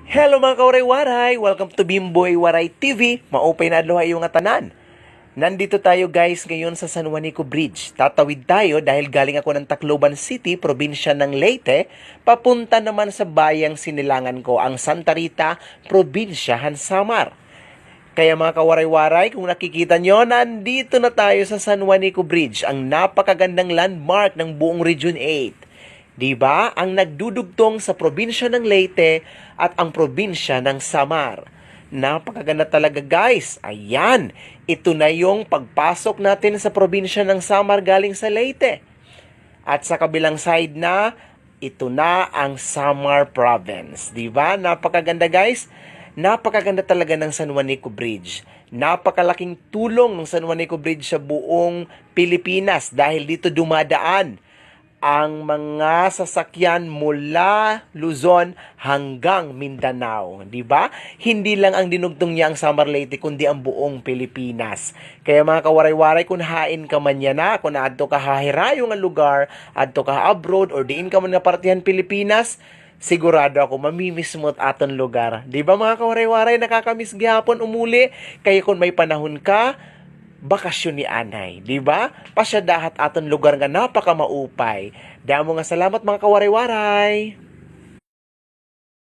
Hello mga kawaray-waray! Welcome to Bimboy Waray TV. Maupay na adlaw yung tanan. Nandito tayo guys ngayon sa San Juanico Bridge. Tatawid tayo dahil galing ako ng Tacloban City, probinsya ng Leyte, papunta naman sa bayang sinilangan ko, ang Santa Rita, probinsyahan Samar. Kaya mga kawaray-waray, kung nakikita nyo, nandito na tayo sa San Juanico Bridge, ang napakagandang landmark ng buong Region 8. Diba? Ang nagdudugtong sa probinsya ng Leyte at ang probinsya ng Samar. Napakaganda talaga guys. Ayan, ito na yung pagpasok natin sa probinsya ng Samar galing sa Leyte. At sa kabilang side na, ito na ang Samar Province. Diba? Napakaganda guys. Napakaganda talaga ng San Juanico Bridge. Napakalaking tulong ng San Juanico Bridge sa buong Pilipinas dahil dito dumadaan ang mga sasakyan mula Luzon hanggang Mindanao, di ba? Hindi lang ang dinugtong niya ang Samar Leyte kundi ang buong Pilipinas. Kaya mga kawaray-waray, kung hain ka man yan na, kung adto ka hahirayo nga lugar, adto ka abroad or diin ka man nga partihan Pilipinas, sigurado ako mamimismot aton lugar. Di ba mga kawaray-waray, nakakamiss gihapon umuli? Kaya kung may panahon ka, bakasyon ni anay, di ba? Pasyadahat aton lugar nga napaka maupay. Damo nga salamat mga kawaray-waray.